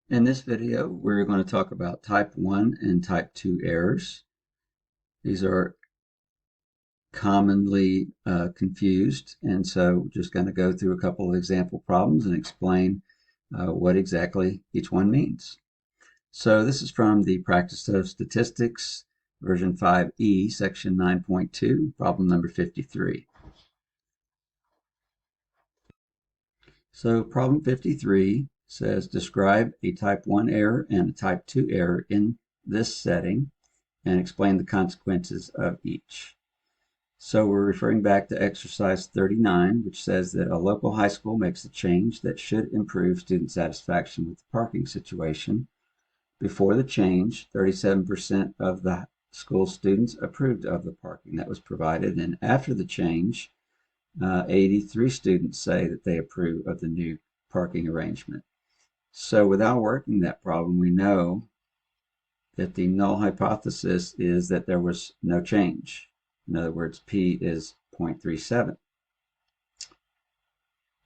In this video, we're going to talk about type 1 and type 2 errors. These are commonly confused, and so we're just going to go through a couple of example problems and explain what exactly each one means. So this is from the Practice of Statistics, version 5E, section 9.2, problem number 53. So problem 53 says describe a type 1 error and a type 2 error in this setting and explain the consequences of each. So we're referring back to exercise 39, which says that a local high school makes a change that should improve student satisfaction with the parking situation. Before the change, 37% of the school students approved of the parking that was provided, and after the change, 83 students say that they approve of the new parking arrangement. So without working that problem, we know that the null hypothesis is that there was no change. In other words, P is 0.37.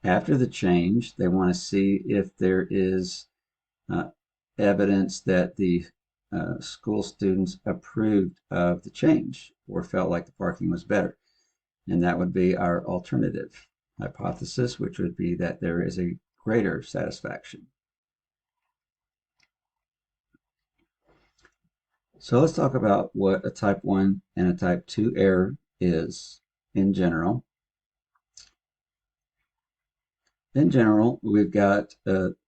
After the change, they want to see if there is evidence that the school students approved of the change or felt like the parking was better. And that would be our alternative hypothesis, which would be that there is a greater satisfaction. So let's talk about what a type 1 and a type 2 error is in general. In general, we've got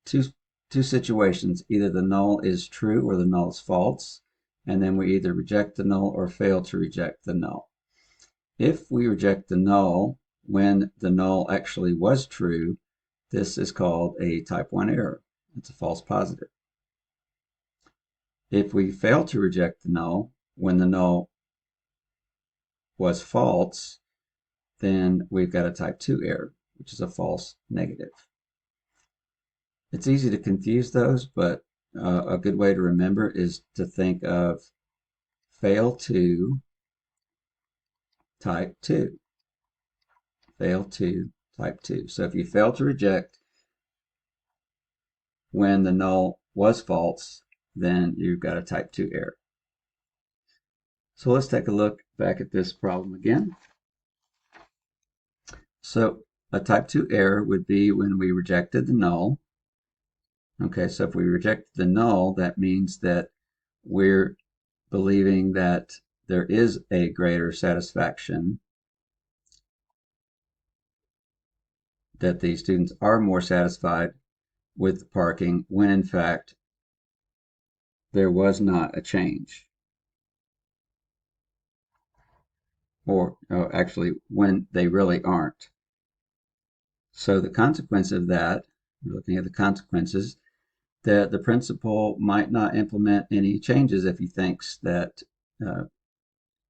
two situations. Either the null is true or the null is false, and then we either reject the null or fail to reject the null. If we reject the null when the null actually was true, this is called a type 1 error. It's a false positive. If we fail to reject the null when the null was false, then we've got a type 2 error, which is a false negative. It's easy to confuse those, but a good way to remember is to think of fail to type 2. Fail to type 2. So if you fail to reject when the null was false, then you've got a type 2 error. So let's take a look back at this problem again. So a type 2 error would be when we rejected the null. Okay, so if we reject the null, that means that we're believing that there is a greater satisfaction, that the students are more satisfied with the parking when in fact there was not a change. Or actually when they really aren't. So the consequence of that, we're looking at the consequences, that the principal might not implement any changes if he thinks that,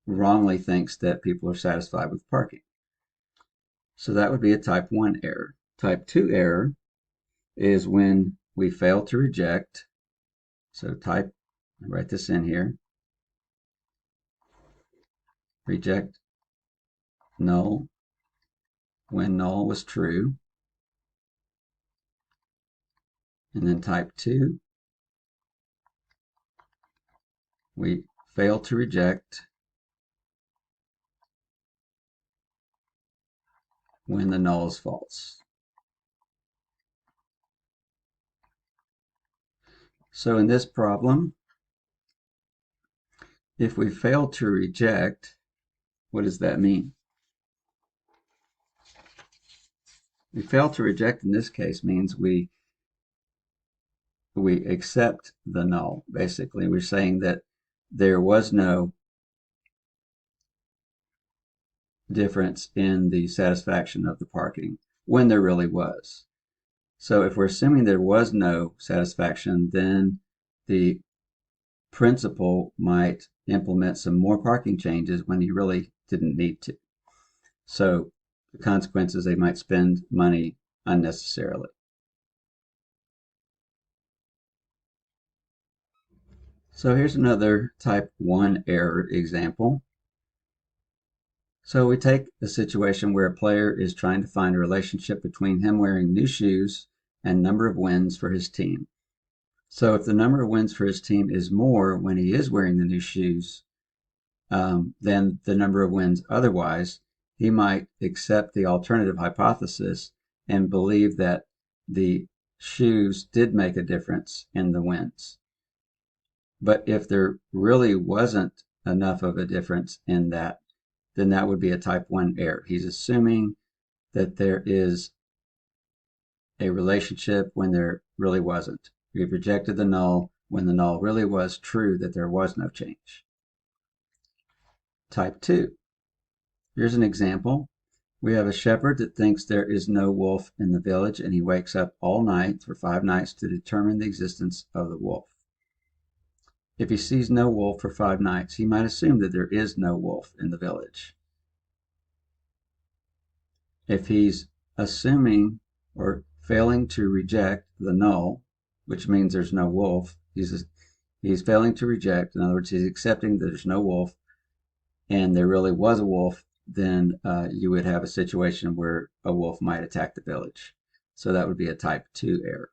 wrongly thinks that people are satisfied with parking. So that would be a type 1 error. Type 2 error is when we fail to reject. So write this in here, reject null when null was true. And then type 2, we fail to reject when the null is false. So in this problem, if we fail to reject, what does that mean? We fail to reject in this case means we accept the null. Basically, we're saying that there was no difference in the satisfaction of the parking when there really was. So if we're assuming there was no satisfaction, then the principal might implement some more parking changes when he really didn't need to. So the consequences, they might spend money unnecessarily. So here's another type 1 error example. So we take a situation where a player is trying to find a relationship between him wearing new shoes and number of wins for his team. So if the number of wins for his team is more when he is wearing the new shoes than the number of wins otherwise, he might accept the alternative hypothesis and believe that the shoes did make a difference in the wins. But if there really wasn't enough of a difference in that, then that would be a type 1 error. He's assuming that there is a relationship when there really wasn't. We've rejected the null when the null really was true that there was no change. Type 2. Here's an example. We have a shepherd that thinks there is no wolf in the village, and he wakes up all night for 5 nights to determine the existence of the wolf. If he sees no wolf for 5 nights, he might assume that there is no wolf in the village. If he's assuming or failing to reject the null, which means there's no wolf, he's failing to reject. In other words, he's accepting that there's no wolf and there really was a wolf, then you would have a situation where a wolf might attack the village. So that would be a type 2 error.